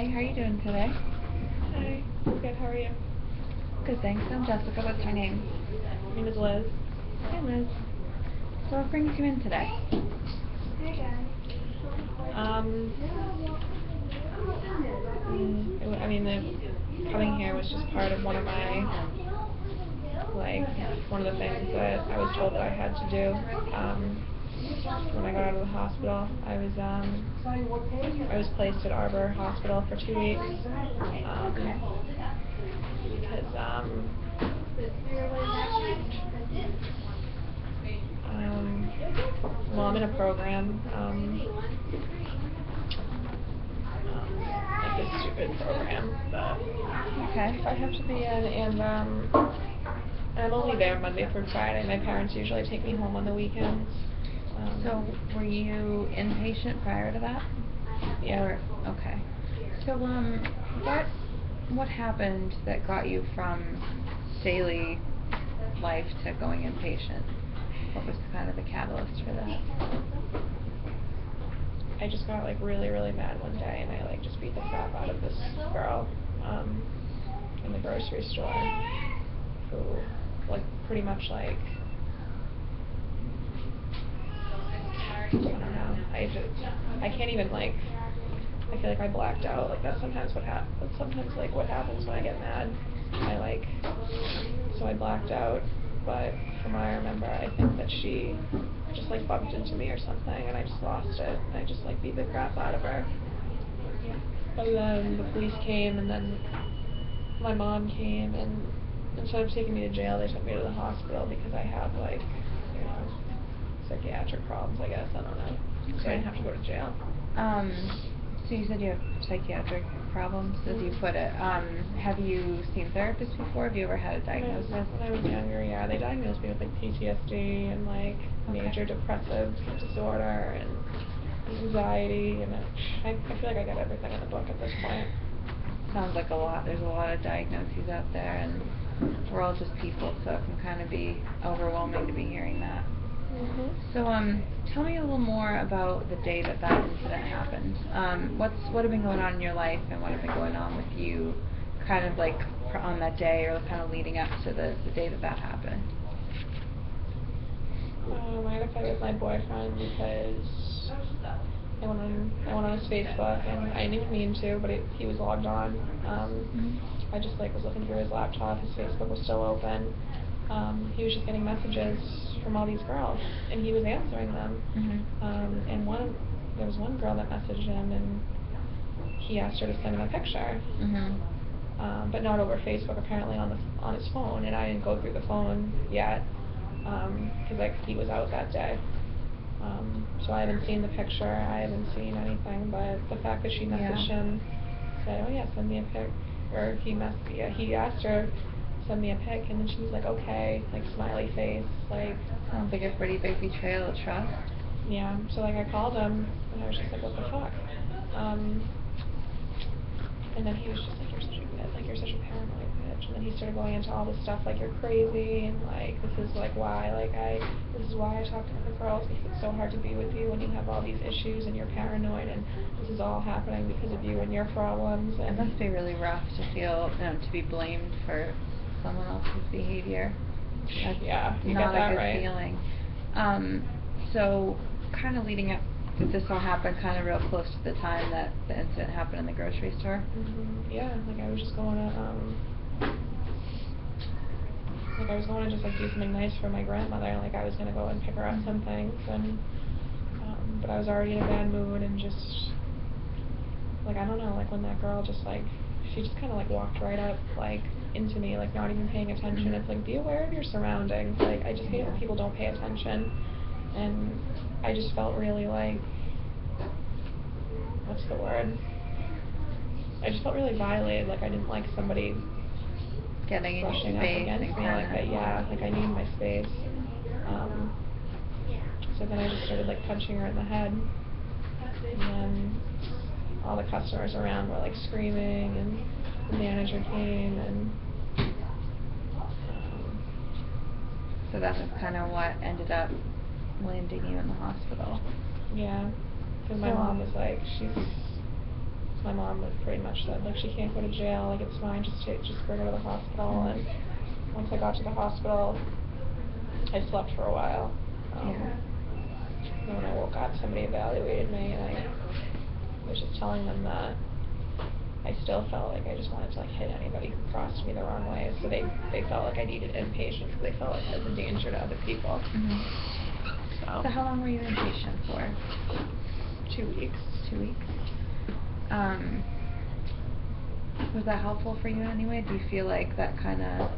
Hi, how are you doing today? Hi. Good, how are you? Good, thanks. I'm Jessica. What's your name? My name is Liz. Hi, Liz. So what brings you in today? Coming here was just part of one of my, one of the things that I was told that I had to do. When I got out of the hospital, I was placed at Arbor Hospital for 2 weeks, because, well, I'm in a program, like this stupid program that I have to be in, and I'm only there Monday through Friday. My parents usually take me home on the weekends. So were you inpatient prior to that? Yeah. Okay. So what happened that got you from daily life to going inpatient? What was kind of the catalyst for that? I just got really, really mad one day, and I just beat the crap out of this girl in the grocery store who pretty much I don't know. I can't even I feel like I blacked out. That's sometimes what what happens when I get mad. So I blacked out, but from what I remember, I think that she just bumped into me or something, and I just lost it, and I just beat the crap out of her. And then the police came, and then my mom came, and instead of taking me to jail, they took me to the hospital because I have psychiatric problems, I guess. I don't know. Okay. So I didn't have to go to jail. So you said you have psychiatric problems, as you put it. Have you seen therapists before? Have you ever had a diagnosis? When I was younger, yeah, they diagnosed me with PTSD and major depressive disorder and anxiety, and I feel like I got everything in the book at this point. Sounds like a lot. There's a lot of diagnoses out there, and we're all just people, so it can kind of be overwhelming to be hearing that. Mhm. So, tell me a little more about the day that incident happened. What had been going on in your life, and what had been going on with you, kind of on that day, or kind of leading up to the day that happened? I had a fight with my boyfriend because I went on his Facebook, and I didn't even mean to, but he was logged on. I just was looking through his laptop. His Facebook was still open. He was just getting messages from all these girls, and he was answering them. And there was one girl that messaged him, and he asked her to send him a picture. But not over Facebook, apparently on his phone, and I didn't go through the phone yet, because he was out that day. So I haven't seen the picture, I haven't seen anything, but the fact that she messaged him, said, oh yeah, send me a pic, or he asked her to send me a pic, and then she was like, okay, smiley face, Sounds like a pretty big betrayal of trust. Yeah, so I called him, and I was just like, what the fuck? And then he was just like, you're such a paranoid bitch. And then he started going into all this stuff you're crazy, and this is why I talk to other girls, because it's so hard to be with you when you have all these issues and you're paranoid, and this is all happening because of you and your problems. And it must be really rough to feel, to be blamed for someone else's behavior. That's you not get that a good right. feeling. So kind of leading up, did this all happen kind of real close to the time that the incident happened in the grocery store? Yeah, I was just going to just do something nice for my grandmother. I was gonna go and pick her up some things, and but I was already in a bad mood, and just I don't know, when that girl just she just kind of walked right up into me, not even paying attention. It's be aware of your surroundings. I just hate when people don't pay attention, and I just felt really what's the word? I just felt really violated. I didn't like somebody getting in your brushing up space against me like that. Yeah, I needed my space. So then I just started punching her in the head, and then all the customers around were screaming, and the manager came, and so that was kind of what ended up landing you in the hospital. Yeah, because my mom was my mom had pretty much said, like, she can't go to jail, like, it's fine, just bring her to the hospital. And once I got to the hospital, I slept for a while. And when I woke up, somebody evaluated me, and I was just telling them that I still felt like I just wanted to, like, hit anybody who crossed me the wrong way. So they felt like I needed inpatient because they felt like I was a danger to other people. So how long were you inpatient for? 2 weeks. 2 weeks. Was that helpful for you in any way? Do you feel like that kind of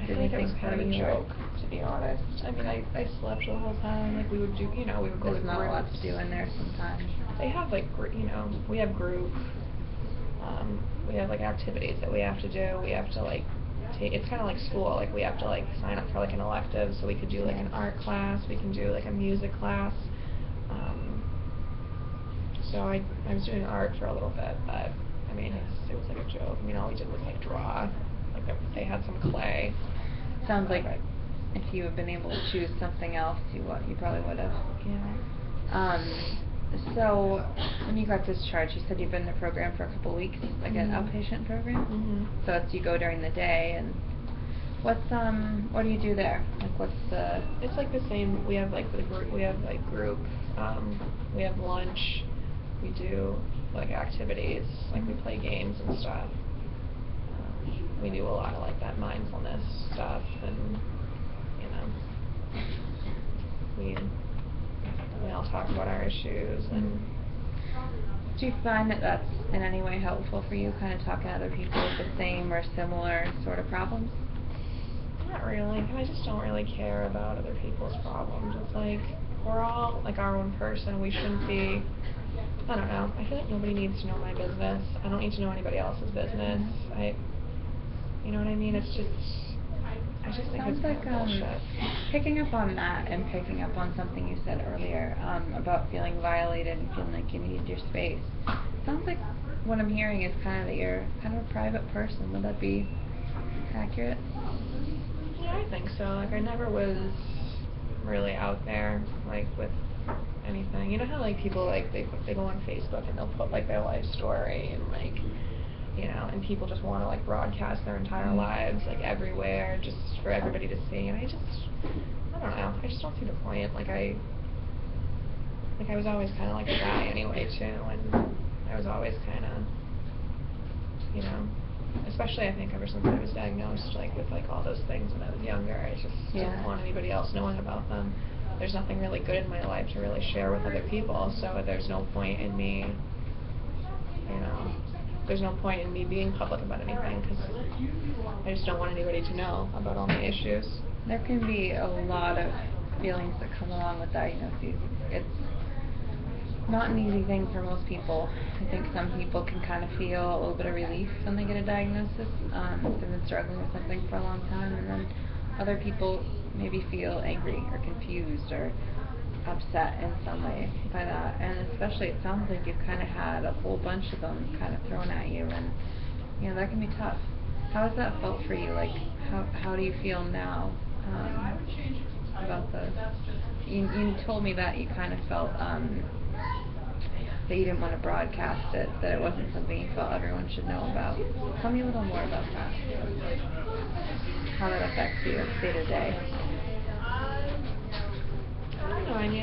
did anything for you? I feel like it was kind of a joke, to be honest. I mean, I slept the whole time. Like, we would do, we would go to groups. There's not a lot to do in there sometimes. They have, like, we have group. We have, like, activities that we have to do. We have to, like, it's kind of like school. Like, we have to, like, sign up for, like, an elective. So we could do, like, an art class. We can do, like, a music class. So I was doing art for a little bit, but I mean, it was like a joke. I mean, all we did was, like, draw. Like, they had some clay. Sounds like if you had been able to choose something else, you probably would have. Yeah. So when you got discharged, you said you've been in the program for a couple weeks, like an outpatient program. So it's you go during the day, and what do you do there? Like, what's the? It's like the same. We have, like, the group. We have, like, group. We have lunch. We do, like, activities. Like, we play games and stuff. We do a lot of, like, that mindfulness stuff, and we all talk about our issues. And do you find that that's in any way helpful for you, kind of talking to other people with the same or similar sort of problems? Not really. I just don't really care about other people's problems. It's like, we're all, like, our own person. We shouldn't be, I don't know. I feel like nobody needs to know my business. I don't need to know anybody else's business. You know what I mean? It's just, I just think it's kind of bullshit. Picking up on that and picking up on something you said earlier, about feeling violated and feeling like you need your space. Sounds like what I'm hearing is kind of that you're kind of a private person. Would that be accurate? Yeah, I think so. Like, I never was really out there, like, with anything. You know how, like, people, like, they go on Facebook and they'll put, like, their life story, and, like, and people just want to, like, broadcast their entire lives, like, everywhere, just for everybody to see. And I don't know. I just don't see the point. Like, I was always kind of like a guy anyway, too, and I was always kind of, especially, I think, ever since I was diagnosed, like, with, like, all those things when I was younger. I just didn't want anybody else knowing about them. There's nothing really good in my life to really share with other people, so there's no point in me, there's no point in me being public about anything, because I just don't want anybody to know about all my issues. There can be a lot of feelings that come along with diagnoses. It's not an easy thing for most people. I think some people can kind of feel a little bit of relief when they get a diagnosis, if they've been struggling with something for a long time, and then other people maybe feel angry or confused or upset in some way by that. And especially, it sounds like you've kind of had a whole bunch of them kind of thrown at you, and that can be tough. How has that felt for you? Like, how do you feel now about the? You told me that you kind of felt that you didn't want to broadcast it, that it wasn't something you felt everyone should know about. Tell me a little more about that. How that affects you day to day. I don't know. I mean,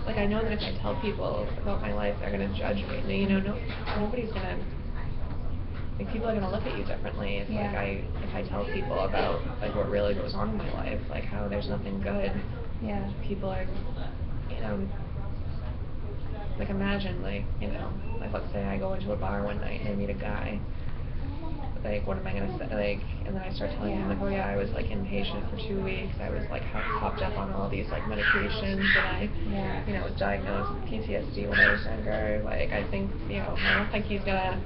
I know that if I tell people about my life, they're gonna judge me. Nobody's gonna. Like, people are gonna look at you differently. It's like if I tell people about, like, what really goes on in my life, like how there's nothing good. People are, like, imagine, like, let's say I go into a bar one night and I meet a guy. Like, what am I gonna say? Like, and then I start telling him, like, oh yeah, I was, like, inpatient for 2 weeks. I was, like, hopped up on all these, like, medications, and I, was diagnosed with PTSD when I was younger. Like, I think, I don't think he's gonna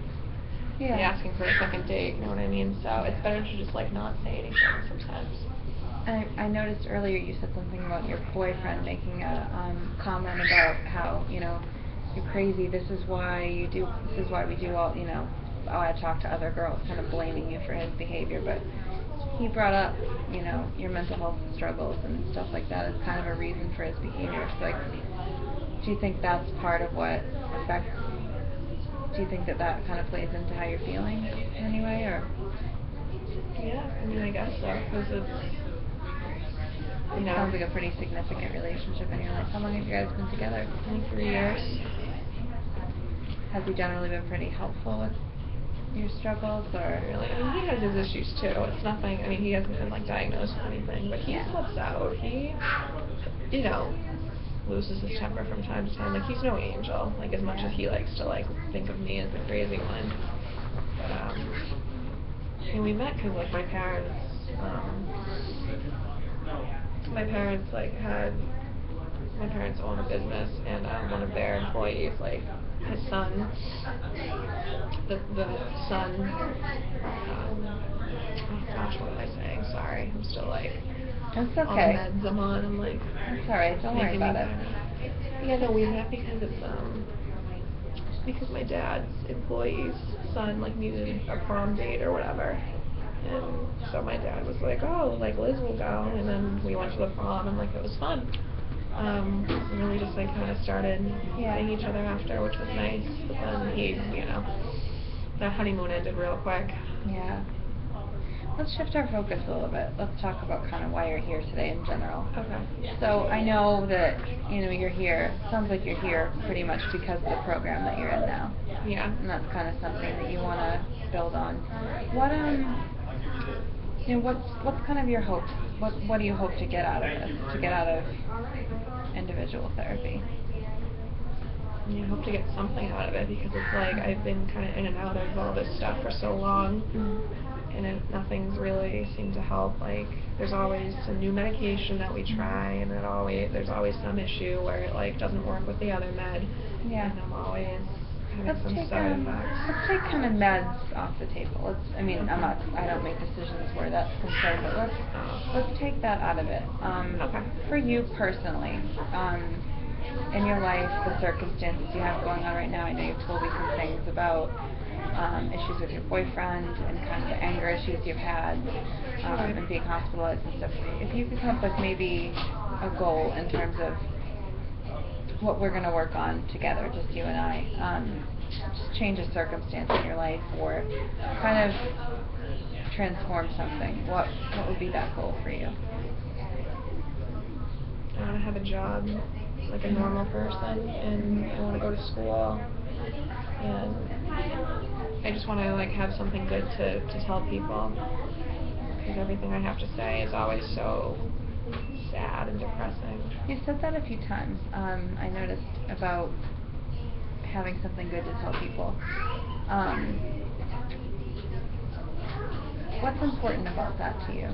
be asking for a second date. You know what I mean? So it's better to just, like, not say anything sometimes. I noticed earlier you said something about your boyfriend making a comment about how, you're crazy. This is why we do all, I talk to other girls, kind of blaming you for his behavior, but he brought up, your mental health struggles and stuff like that as kind of a reason for his behavior. So, like, Do you think that's part of what affects? Do you think that kind of plays into how you're feeling in any way, or? Yeah, I mean, I guess so, because it's, you know. Sounds like a pretty significant relationship in your life. How long have you guys been together? Like 3 years. Has he generally been pretty helpful with your struggles, or? Really, I mean, he has his issues too. It's nothing. I mean, he hasn't been like diagnosed with anything, but he slips out. He, you know, loses his temper from time to time. Like, he's no angel. Like, as much as he likes to like think of me as the crazy one. But and we met because like my parents like had. My parents own a business, and one of their employees, like his son, the son, oh gosh, what am I saying? Sorry, I'm still like, That's all the okay. meds I'm on, I'm like, That's alright, don't worry about it. Yeah, no, we met because it's, because my dad's employee's son, like, needed a prom date or whatever. And so my dad was like, oh, like, Liz will go, and then we went to the prom, and, like, it was fun. And then we just, like, kind of started seeing each other after, which was nice. But then he, you know, the honeymoon ended real quick. Yeah. Let's shift our focus a little bit. Let's talk about kind of why you're here today in general. Okay. So I know that, you know, you're here, sounds like you're here pretty much because of the program that you're in now. Yeah. And that's kind of something that you want to build on. What, you know, what's kind of your hope? What do you hope to get out of this, to get out of individual therapy? I mean, I hope to get something out of it, because it's like I've been kind of in and out of all this stuff for so long. And nothing's really seemed to help. Like, there's always a new medication that we try, and there's always some issue where it like doesn't work with the other med. Yeah. And I'm always having Let's some take side effects. let's take kind of meds off the table. I don't make decisions where that's concerned, but let's take that out of it. Okay. For you personally, in your life, the circumstances you have going on right now, I know you've told me some things about issues with your boyfriend and kind of the anger issues you've had, and being hospitalized and stuff. If you could come up with maybe a goal in terms of what we're going to work on together, just you and I, just change a circumstance in your life or kind of transform something, what would be that goal for you? I want to have a job like a normal person, and I want to go to school, and I just want to like have something good to tell people, because everything I have to say is always so sad and depressing. You said that a few times. I noticed about having something good to tell people. What's important about that to you?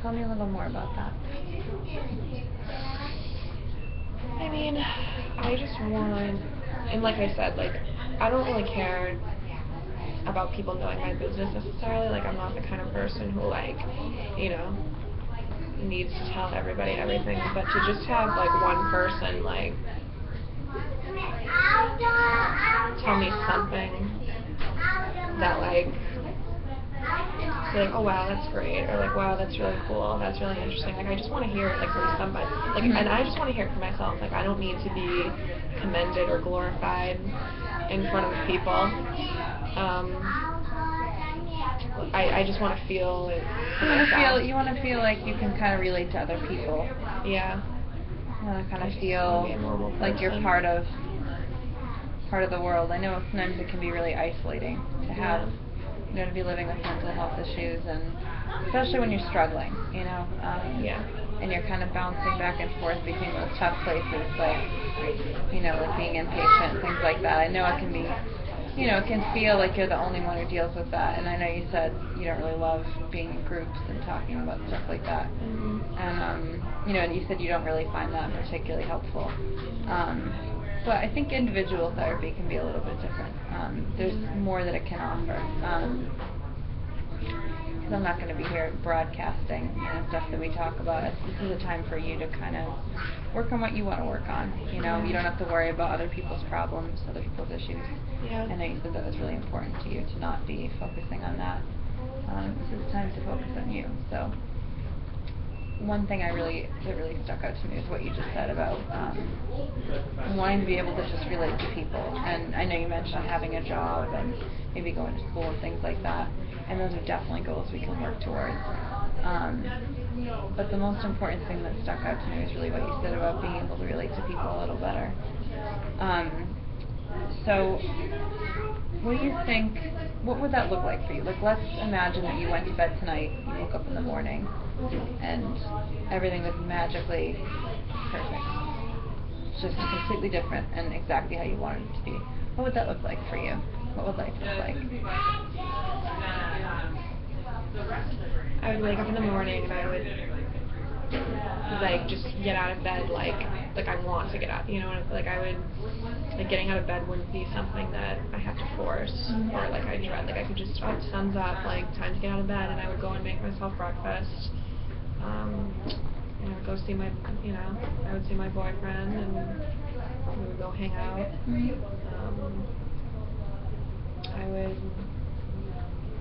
Tell me a little more about that. I mean, I just want, and like I said, like, I don't really care about people knowing my business necessarily. Like, I'm not the kind of person who, like, you know, needs to tell everybody everything, but to just have, like, one person, like, tell me something that, like, oh wow, that's great, or like, wow, that's really cool, that's really interesting. Like, I just want to hear it, like, from somebody, like, and I just want to hear it for myself. Like, I don't need to be commended or glorified in front of people. I just want to feel it for myself. You want to feel like you can kind of relate to other people. Yeah. You want to kind of feel like you're part of the world. I know sometimes it can be really isolating to have, you know, to be living with mental health issues, and especially when you're struggling, you know, and you're kind of bouncing back and forth between those tough places, like, you know, like being inpatient, things like that. I know it can be, you know, it can feel like you're the only one who deals with that, and I know you said you don't really love being in groups and talking about stuff like that, and, you know, and you said you don't really find that particularly helpful. But I think individual therapy can be a little bit different. There's more that it can offer. Because I'm not going to be here broadcasting, you know, stuff that we talk about. This is a time for you to kind of work on what you want to work on. You know, you don't have to worry about other people's problems, other people's issues. Yeah. I know you said that was really important to you to not be focusing on that. This is time to focus on you. So one thing that really stuck out to me is what you just said about wanting to be able to just relate to people. And I know you mentioned having a job and maybe going to school and things like that. And those are definitely goals we can work towards. But the most important thing that stuck out to me is really what you said about being able to relate to people a little better. So, what do you think, what would that look like for you? Like, let's imagine that you went to bed tonight, you woke up in the morning, and everything was magically perfect. It's just completely different and exactly how you wanted it to be. What would that look like for you? What would life look like? I would wake up in the morning and I would like just get out of bed like I want to get out, you know, like I would, like getting out of bed wouldn't be something that I have to force or like I dread. Like I could just, oh, sun's up, like time to get out of bed, and I would go and make myself breakfast. And I would go see my, you know, I would see my boyfriend and we would go hang out. I would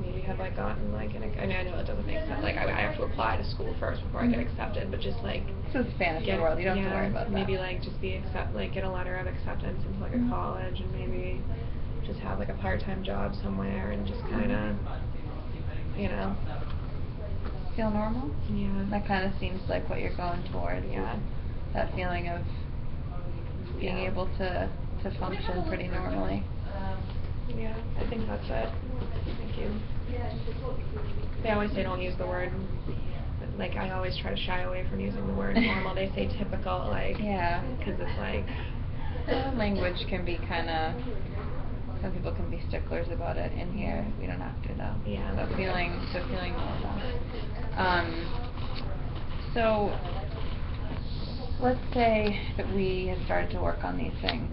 maybe have like gotten like I mean I know it doesn't make sense, like I have to apply to school first before I get accepted, but just like So it's fantasy world, you don't have to worry about that. Maybe like just like get a letter of acceptance into like a college and maybe just have like a part-time job somewhere and just kinda, you know. Feel normal? Yeah. That kinda seems like what you're going towards. Yeah. That feeling of being able to function pretty normally. Yeah, I think that's it. Thank you. They always say don't use the word, like I always try to shy away from using the word normal. They say typical, like, yeah, because it's like language can be kinda, some people can be sticklers about it. In here we don't have to though. Yeah. So feeling normal. So let's say that we had started to work on these things.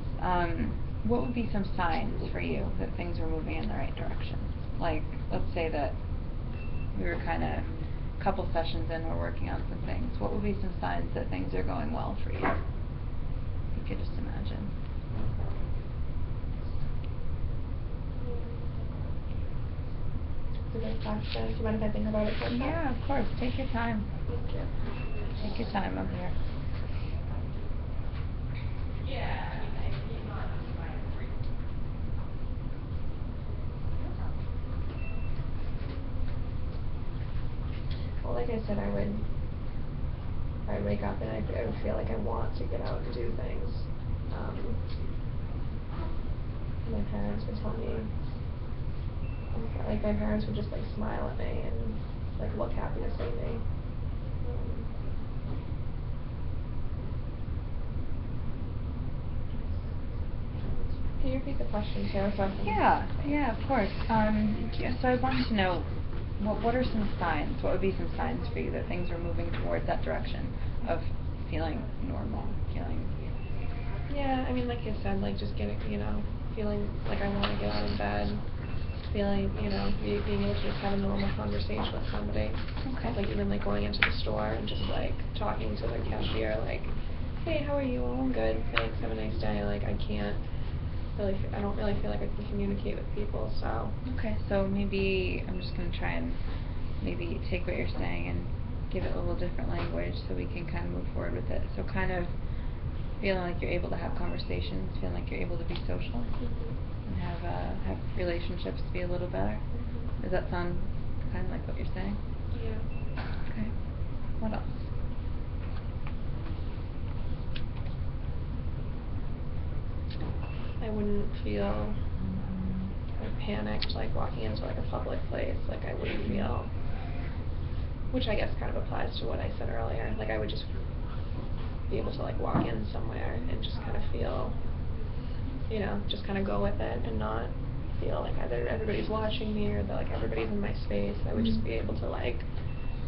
What would be some signs for you that things were moving in the right direction? Like, let's say that we were kind of a couple sessions in, we're working on some things. What would be some signs that things are going well for you? You could just imagine. It's a good question. Do you mind if I think about it for a second? Yeah, of course. Take your time. Thank you. Take your time up here. Well, like I said, I would wake up and I would feel like I want to get out and do things. My parents would tell me, like my parents would just like smile at me and like look happy to see me. Can you repeat the question, Sarah? So I can yeah, of course. So I wanted to know, what are some signs? What would be some signs for you that things are moving towards that direction of feeling normal, feeling? Yeah, I mean, like I said, like just getting, you know, feeling like I want to get out of bed, feeling, you know, being able to just have a normal conversation with somebody. Okay. Like even like going into the store and just like talking to the cashier, like, hey, how are you? Oh, I'm good. Thanks. Have a nice day. Like I don't really feel like I can communicate with people, so. Okay, so maybe I'm just going to try and maybe take what you're saying and give it a little different language so we can kind of move forward with it. So kind of feeling like you're able to have conversations, feeling like you're able to be social, and have relationships be a little better. Does that sound kind of like what you're saying? Yeah. Okay. What else? I wouldn't feel like panicked like walking into like a public place. Like I wouldn't feel, which I guess kind of applies to what I said earlier. Like I would just be able to like walk in somewhere and just kind of feel, you know, just kind of go with it and not feel like either everybody's watching me or that like everybody's in my space. I would just be able to like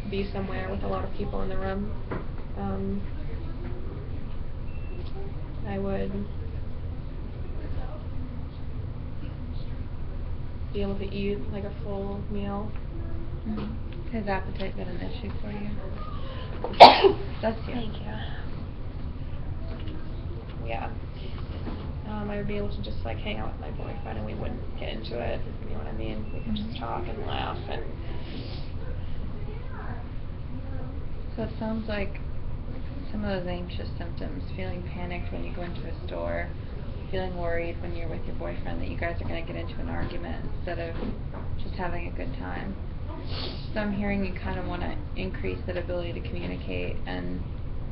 be somewhere with a lot of people in the room. I would be able to eat like a full meal. Has appetite been an issue for you? Bless you. Thank you. Yeah. I would be able to just like hang out with my boyfriend and we wouldn't get into it, you know what I mean? We could just talk and laugh and. So So it sounds like some of those anxious symptoms, feeling panicked when you go into a store, feeling worried when you're with your boyfriend that you guys are going to get into an argument instead of just having a good time. So I'm hearing you kind of want to increase that ability to communicate and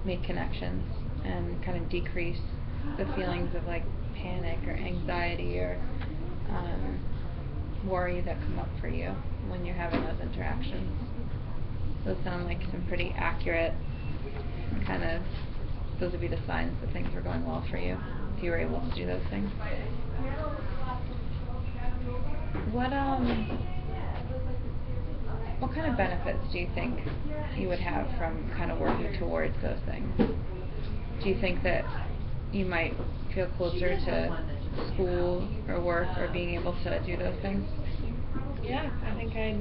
make connections and kind of decrease the feelings of like panic or anxiety or worry that come up for you when you're having those interactions. Those sound like some pretty accurate kind of, those would be the signs that things were going well for you if you were able to do those things. What kind of benefits do you think you would have from kind of working towards those things? Do you think that you might feel closer to school or work or being able to do those things? Yeah, I think I'd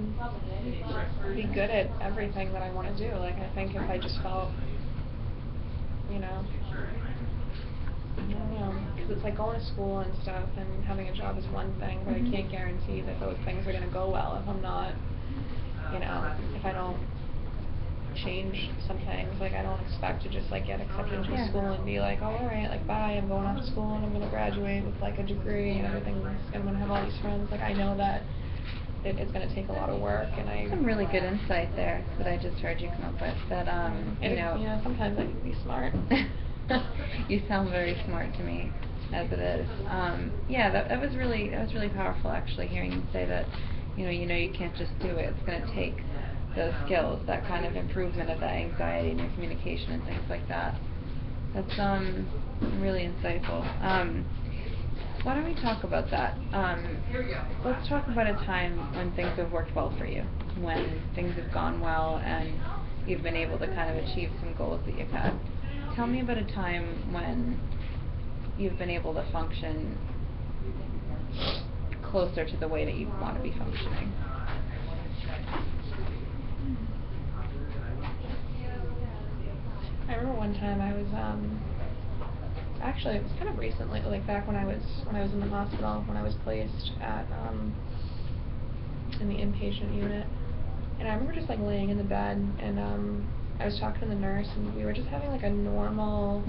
be good at everything that I want to do. Like, I think if I just felt, you know, I don't know, because it's like going to school and stuff and having a job is one thing, but I can't guarantee that those things are going to go well if I'm not, you know, if I don't change some things. Like, I don't expect to just like get accepted into a school and be like, oh, alright, like, bye, I'm going off to school and I'm going to graduate with like a degree and everything, I'm going to have all these friends. Like, I know that it's going to take a lot of work, and some really good insight there that I just heard you come up with. That you know, yeah, sometimes I can be smart. You sound very smart to me, as it is. Yeah, that was really powerful. Actually, hearing you say that, you know, you can't just do it. It's going to take those skills, that kind of improvement of that anxiety and your communication and things like that. That's really insightful. Why don't we talk about that? Let's talk about a time when things have worked well for you, when things have gone well and you've been able to kind of achieve some goals that you've had. Tell me about a time when you've been able to function closer to the way that you want to be functioning. I remember one time I was actually, it was kind of recently, like back when I was in the hospital, when I was placed at in the inpatient unit, and I remember just like laying in the bed, and I was talking to the nurse, and we were just having like a normal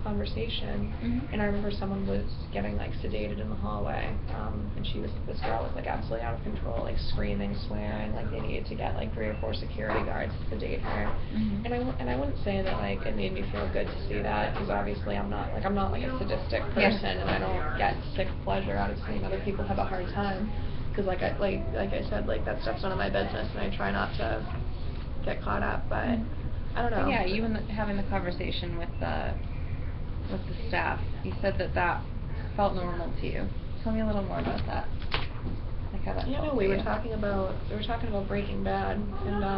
conversation, and I remember someone was getting like sedated in the hallway, and this girl was like absolutely out of control, like screaming, swearing, like they needed to get like 3 or 4 security guards to sedate her, and I wouldn't say that like it made me feel good to see that, because obviously I'm not like a sadistic person, and I don't get sick pleasure out of seeing other people have a hard time, because like I said, like that stuff's none of my business, and I try not to get caught up, but I don't know. But yeah, you having the conversation with the staff, you said that felt normal to you. Tell me a little more about that. Like how that felt no, to we you. were talking about Breaking Bad, and I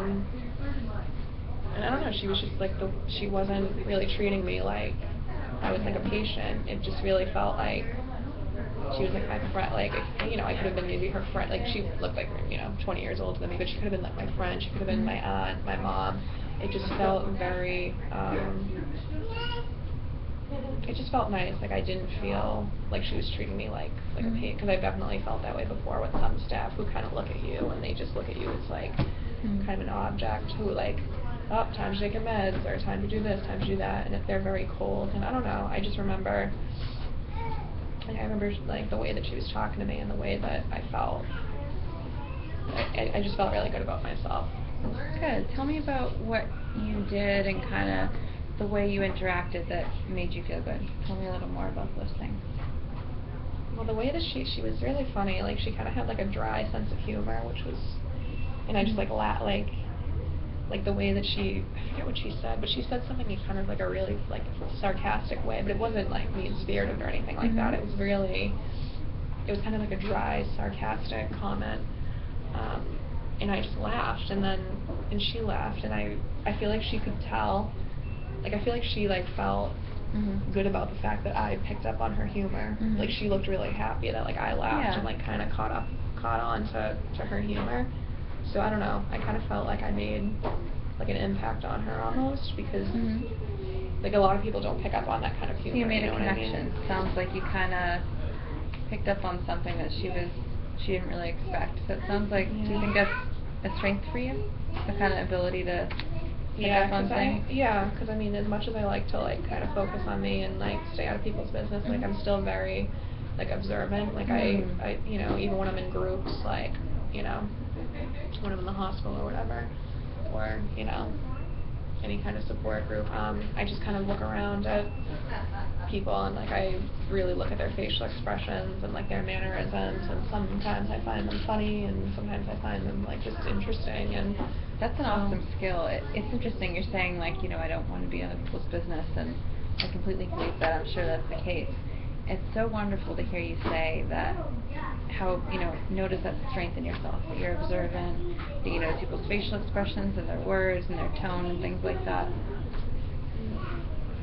don't know, she was just like she wasn't really treating me like I was like a patient. It just really felt like she was like my friend, like, you know, I could have been maybe her friend, like she looked like, you know, 20 years older than me, but she could have been like my friend, she could have been my aunt, my mom. It just felt very, it just felt nice, like I didn't feel like she was treating me like a patient, because I've definitely felt that way before with some staff who kind of look at you, and they just look at you as like kind of an object, who like, oh, time to take your meds, or time to do this, time to do that, and if they're very cold, and I don't know, I just remember, like, I remember like the way that she was talking to me and the way that I felt. I just felt really good about myself. Good. Tell me about what you did and kind of the way you interacted that made you feel good. Tell me a little more about those things. Well, the way that she was really funny. Like, she kind of had like a dry sense of humor, which was, and I just like like the way that I forget what she said, but she said something in kind of like a really like sarcastic way, but it wasn't like mean-spirited or anything like that. It was kind of like a dry, sarcastic comment, and I just laughed, and she laughed, and I feel like she could tell, like I feel like she like felt good about the fact that I picked up on her humor. Like, she looked really happy that like I laughed and like kind of caught on to her humor. So I don't know, I kind of felt like I made like an impact on her almost, because like a lot of people don't pick up on that kind of humor. You made a connection. I mean? Sounds like you kind of picked up on something that she didn't really expect. So it sounds like, do you think that's a strength for you? The kind of ability to Yeah, up on things? because I mean, as much as I like to like kind of focus on me and like stay out of people's business, like I'm still very like observant. Like I you know, even when I'm in groups, like, you know, when I'm in the hospital or whatever, or, you know, any kind of support group, I just kind of look around at people and like I really look at their facial expressions and like their mannerisms, and sometimes I find them funny and sometimes I find them like just interesting. And that's an awesome skill. It's interesting you're saying, like, you know, I don't want to be in people's business, and I completely agree with that. I'm sure that's the case. It's so wonderful to hear you say that, how, you know, notice that strength in yourself, that you're observant, that you notice people's facial expressions and their words and their tone and things like that.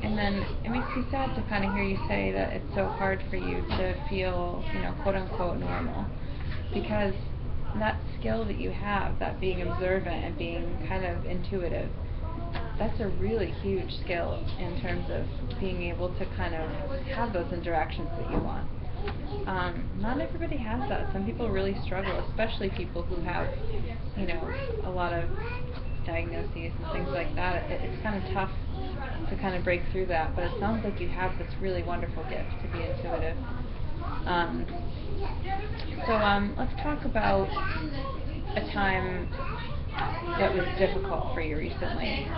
And then it makes me sad to kind of hear you say that it's so hard for you to feel, you know, quote unquote normal, because that skill that you have, that being observant and being kind of intuitive, that's a really huge skill in terms of being able to kind of have those interactions that you want. Not everybody has that. Some people really struggle, especially people who have, you know, a lot of diagnoses and things like that. It's kind of tough to kind of break through that, but it sounds like you have this really wonderful gift to be intuitive. Let's talk about a time that was difficult for you recently.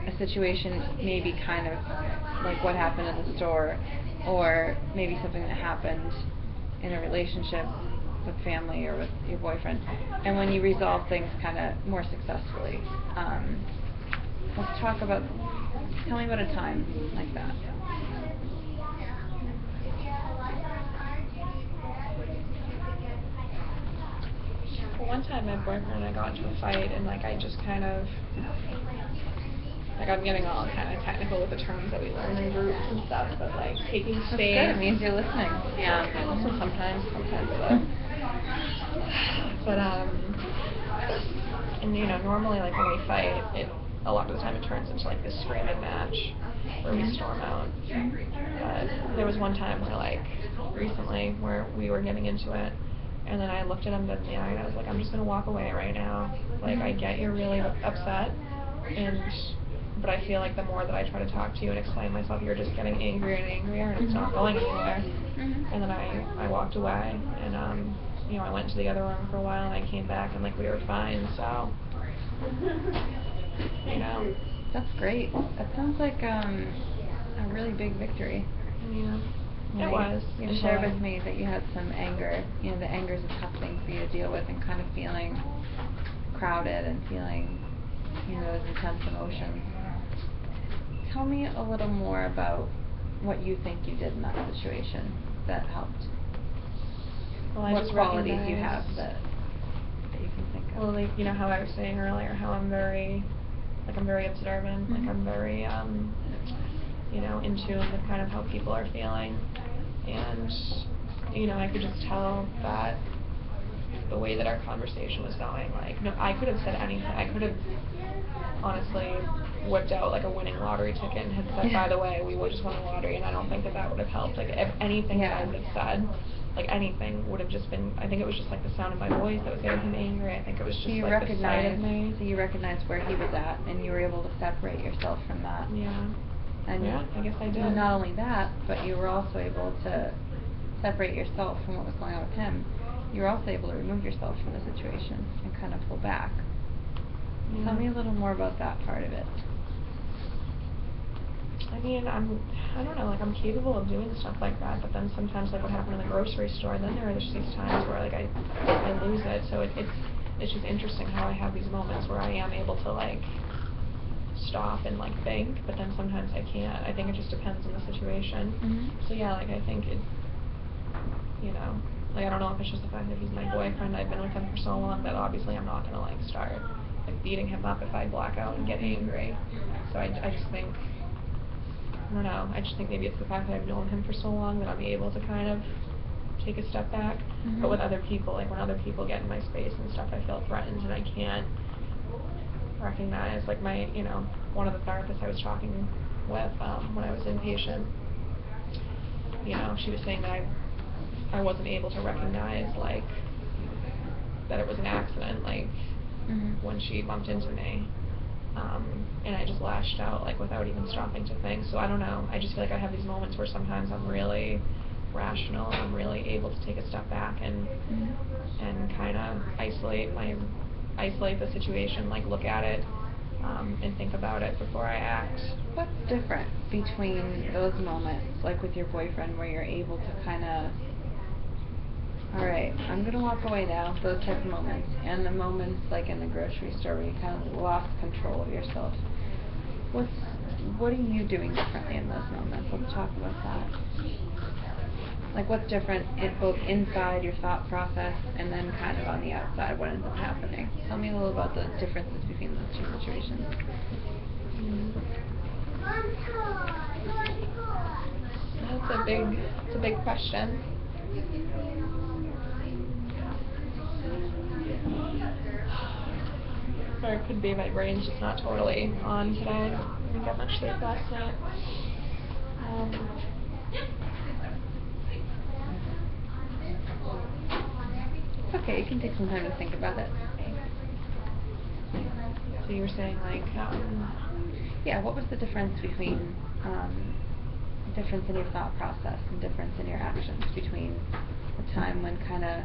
A situation, maybe kind of like what happened in the store, or maybe something that happened in a relationship with family or with your boyfriend, and when you resolve things kind of more successfully. Let's talk about, tell me about a time like that. Well, one time my boyfriend and I got into a fight, and like I just kind of, like I'm getting all kind of technical with the terms that we learn in groups and stuff, but like taking space. That's good, it means you're listening. Yeah, also sometimes but and you know, normally like when we fight, a lot of the time it turns into like this screaming match where we storm out. But there was one time where like recently where we were getting into it, and then I looked at him dead in the eye and I was like, I'm just gonna walk away right now. Like, I get you're really upset, but I feel like the more that I try to talk to you and explain myself, you're just getting angrier and angrier, and it's not going anywhere. And then I walked away, and you know, I went to the other room for a while, and I came back, and like we were fine. So, you know. That's great. That sounds like a really big victory. Yeah. You It was. You shared with me that you had some anger. You know, the anger is a tough thing for you to deal with, and kind of feeling crowded and feeling, you know, those intense emotions. Tell me a little more about what you think you did in that situation that helped. Well, what qualities you have that you can think of. Well, like, you know how I was saying earlier, how I'm very observant, like I'm very, you know, in tune with kind of how people are feeling, and, you know, I could just tell that the way that our conversation was going, like, no, I could have said anything. I could have honestly whipped out like a winning lottery ticket and had said, by the way, we just won the lottery, and I don't think that would have helped. Like, if anything that I would have said, like anything would have just been, I think it was just like the sound of my voice that was getting him angry. I think it was just like the sight of me. So you recognized where he was at, and you were able to separate yourself from that. Yeah. And yeah, I guess I did. Not only that, but you were also able to separate yourself from what was going on with him. You were also able to remove yourself from the situation and kind of pull back. Yeah. Tell me a little more about that part of it. I mean, I don't know, like I'm capable of doing stuff like that, but then sometimes, like what happened in the grocery store, then there are just these times where like I lose it. So it's just interesting how I have these moments where I am able to like stop and like think, but then sometimes I can't. I think it just depends on the situation. So yeah, like I think it, you know, like I don't know if it's just the fact that he's my boyfriend, I've been with him for so long that obviously I'm not gonna like start like beating him up if I black out and get angry. So I just think, I don't know, I just think maybe it's the fact that I've known him for so long that I'm able to kind of take a step back. But with other people, like when other people get in my space and stuff, I feel threatened and I can't recognize, like my, you know, one of the therapists I was talking with when I was inpatient, you know, she was saying that I wasn't able to recognize like that it was an accident, like when when she bumped into me. And I just lashed out, like, without even stopping to think. So I don't know, I just feel like I have these moments where sometimes I'm really rational, and I'm really able to take a step back and kind of isolate the situation, like look at it, and think about it before I act. What's different between those moments, like with your boyfriend, where you're able to kind of, all right, I'm gonna walk away now, those type of moments, and the moments like in the grocery store where you kind of lost control of yourself? What are you doing differently in those moments? Let's talk about that. Like, what's different both inside your thought process and then kind of on the outside, what ends up happening? Tell me a little about the differences between those two situations. It's a big question. Or it could be my brain's just not totally on today. I didn't get much sleep last night. Okay, you can take some time to think about it. So you were saying, like, yeah, what was the difference between, difference in your thought process and difference in your actions between a time when kind of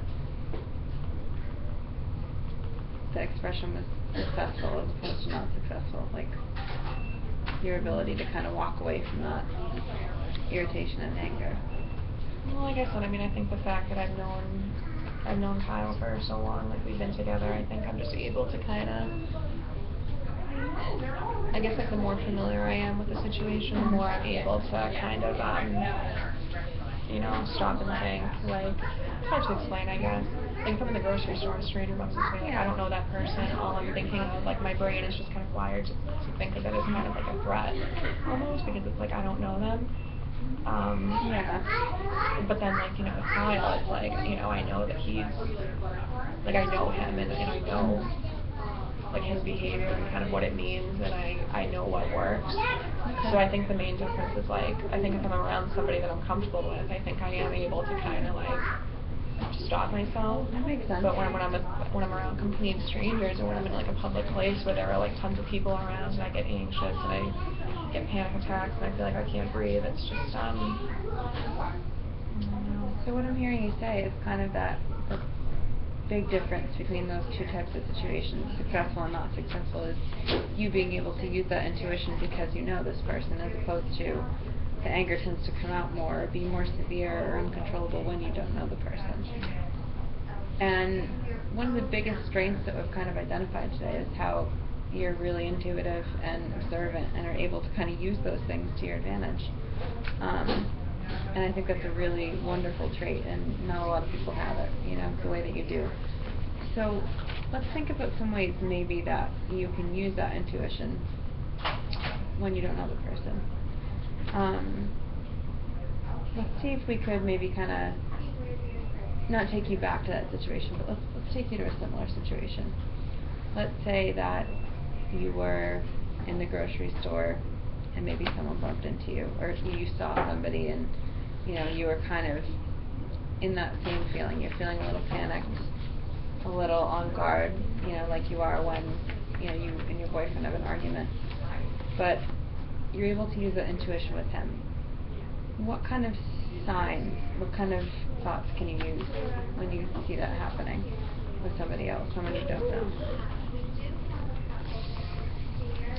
the expression was successful as opposed to not successful, like your ability to kind of walk away from that irritation and anger? well, like I said, I mean, I think the fact that I've known Kyle for so long, like we've been together, I think I'm just able to kind of, I guess, like the more familiar I am with the situation, the more I'm able to kind of, you know, stop and think. Like, it's hard to explain, I guess. Like, if I'm in the grocery store and a stranger bumps into me, like, I don't know that person, all I'm thinking of, like, my brain is just kind of wired to think of it as kind of like a threat, almost, because it's like I don't know them. Yeah. But then, like, you know, with Kyle, it's like, you know, I know that he's, like, I know him, and I know, like, his behavior and kind of what it means, and I know what works. Okay. So I think the main difference is, like, I think if I'm around somebody that I'm comfortable with, I think I am able to kind of, like, stop myself. That makes sense. But when I'm around complete strangers, or when I'm in, like, a public place where there are, like, tons of people around, and I get anxious, and I get panic attacks, and I feel like I can't breathe, it's just, I don't know. So what I'm hearing you say is kind of that big difference between those two types of situations, successful and not successful, is you being able to use that intuition because you know this person, as opposed to the anger tends to come out more or be more severe or uncontrollable when you don't know the person. And one of the biggest strengths that we've kind of identified today is how you're really intuitive and observant and are able to kind of use those things to your advantage. And I think that's a really wonderful trait, and not a lot of people have it, you know, the way that you do. So let's think about some ways maybe that you can use that intuition when you don't know the person. Let's see if we could maybe kind of not take you back to that situation, but let's take you to a similar situation. Let's say that you were in the grocery store and maybe someone bumped into you, or you saw somebody and, you know, you were kind of in that same feeling. You're feeling a little panicked, a little on guard, you know, like you are when, you know, you and your boyfriend have an argument. But you're able to use that intuition with him. What kind of signs, what kind of thoughts can you use when you see that happening with somebody else, someone you don't know?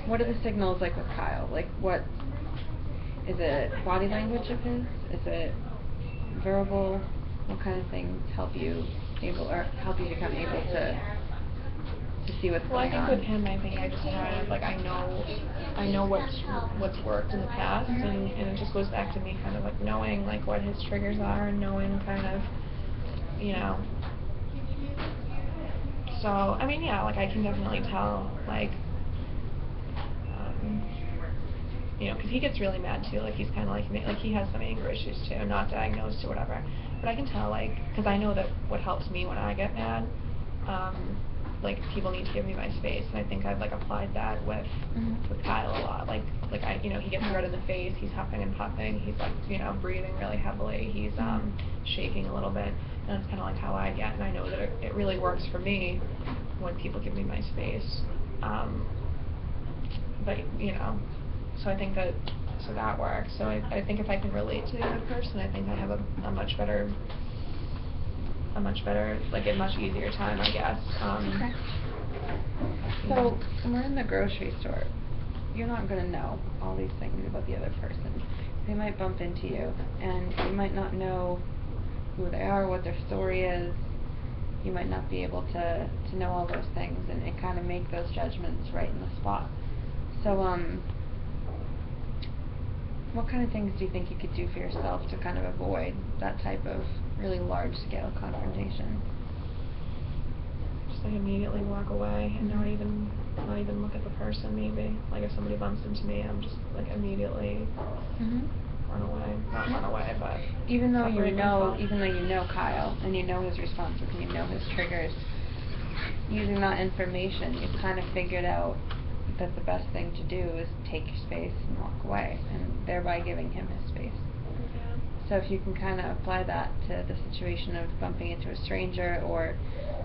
What are the signals like with Kyle? Like, what is it? Body language of his? Is it verbal? What kind of things help you become able to see what's Well, I going think on? with him, I think I just kind of, like, I know what's worked in the past, and it just goes back to me kind of, like, knowing, like, what his triggers are, and knowing kind of, you know. So, I mean, yeah, like, I can definitely tell, like, you know, because he gets really mad too, like, he's kind of like me, like, he has some anger issues too, not diagnosed or whatever, but I can tell, like, because I know that what helps me when I get mad, like, people need to give me my space, and I think I've, like, applied that with Kyle a lot, like I, you know, he gets red in the face, he's huffing and puffing, he's, like, you know, breathing really heavily, he's, shaking a little bit, and that's kind of like how I get, and I know that it really works for me, when people give me my space. But you know, so I think that works. So I think if I can relate to the other person, I think I have a much better, like a much easier time, I guess. Okay. So when we're in the grocery store, you're not going to know all these things about the other person. They might bump into you, and you might not know who they are, what their story is. You might not be able to know all those things and kind of make those judgments right in the spot. So, what kind of things do you think you could do for yourself to kind of avoid that type of really large-scale confrontation? Just like immediately walk away and not even look at the person. Maybe like if somebody bumps into me, I'm just like immediately run away. Not run away, but even though separate myself. you know Kyle and you know his responses and you know his triggers, using that information, you've kind of figured out that the best thing to do is take your space and walk away, and thereby giving him his space. Yeah. So if you can kind of apply that to the situation of bumping into a stranger, or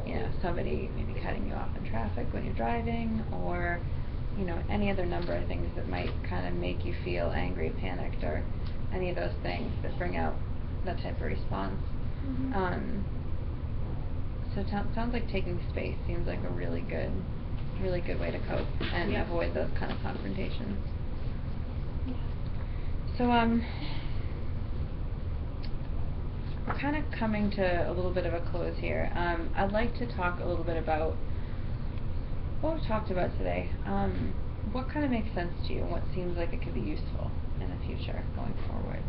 you know, somebody maybe cutting you off in traffic when you're driving, or you know, any other number of things that might kind of make you feel angry, panicked, or any of those things that bring out that type of response. So it sounds like taking space seems like a really good way to cope and avoid those kind of confrontations. So we're kind of coming to a little bit of a close here. I'd like to talk a little bit about what we've talked about today. What kind of makes sense to you, and what seems like it could be useful in the future going forward?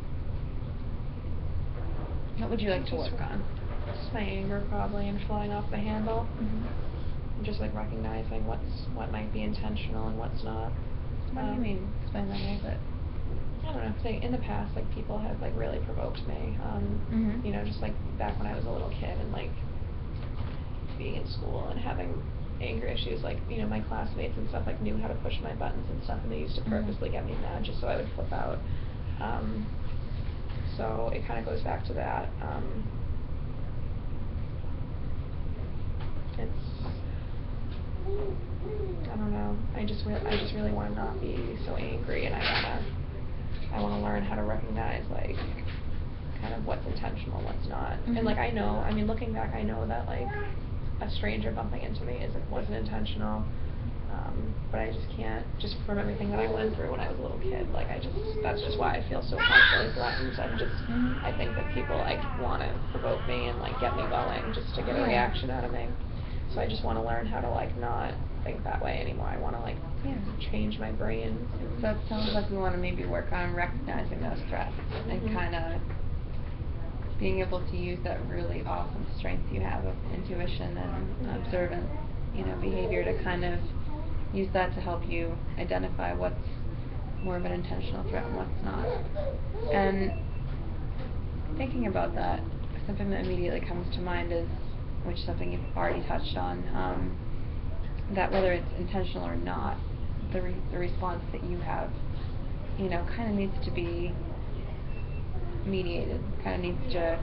What would you like to work on? Just my anger, probably, and flying off the handle. And just like recognizing what might be intentional and what's not. What do you mean? Explain that a little bit. I don't know, 'cause in the past, like, people have like really provoked me. You know, just like back when I was a little kid and like being in school and having anger issues, like, you know, my classmates and stuff like knew how to push my buttons and stuff, and they used to purposely get me mad just so I would flip out. So it kind of goes back to that. I don't know. I just really want to not be so angry, and I want to learn how to recognize like kind of what's intentional, what's not. And like I mean, looking back, I know that like a stranger bumping into me wasn't intentional. But I just can't, just from everything that I went through when I was a little kid, like that's just why I feel so constantly threatened. I think that people like want to provoke me and like get me going just to get a reaction out of me. So I just want to learn how to like not think that way anymore. I want to like change my brain. So it sounds like we want to maybe work on recognizing those threats and kind of being able to use that really awesome strength you have of intuition and observant, you know, behavior to kind of use that to help you identify what's more of an intentional threat and what's not. And thinking about that, something that immediately comes to mind is, which is something you've already touched on, that whether it's intentional or not, the response that you have, you know, kind of needs to be mediated, kind of needs to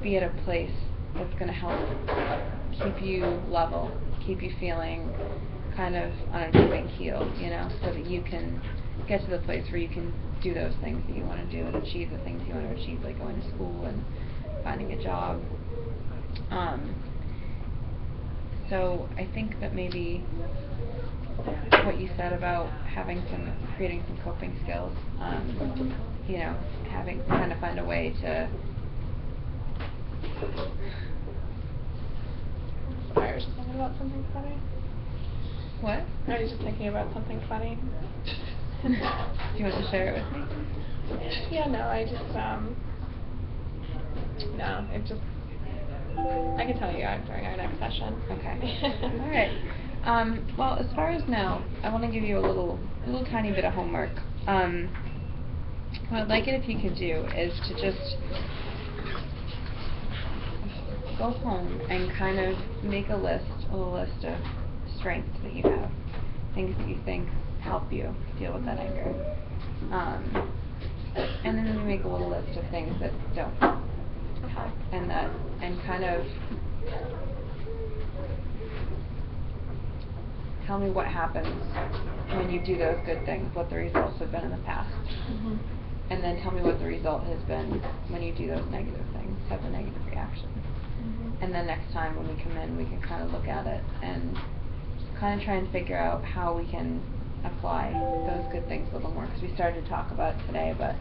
be at a place that's going to help keep you level, keep you feeling kind of on an even keel, you know, so that you can get to the place where you can do those things that you want to do and achieve the things you want to achieve, like going to school and finding a job. So I think that maybe what you said about creating some coping skills, you know, kind of find a way to. Sorry, I was just thinking about something funny. What? I was just thinking about something funny. Do you want to share it with me? Yeah, no, I just no, it just. I can tell you during our next session. Okay. All right. Well, as far as now, I want to give you a little tiny bit of homework. What I'd like it if you could do is to just go home and kind of make a little list of strengths that you have, things that you think help you deal with that anger. And then maybe make a little list of things that don't help, and kind of tell me what happens when you do those good things, what the results have been in the past. Mhm. And then tell me what the result has been when you do those negative things, have a negative reaction. Mhm. And then next time when we come in, we can kind of look at it and kind of try and figure out how we can apply those good things a little more, because we started to talk about it today, but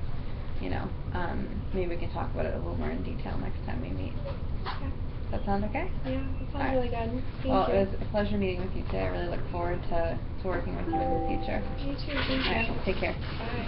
you know, maybe we can talk about it a little more in detail next time we meet. Okay. Does that sound okay? Yeah, that sounds Alright. really good. Thank Well, you. it was a pleasure meeting with you today. I really look forward to working with you in the future. You too. Thank Alright, you. take care. Bye.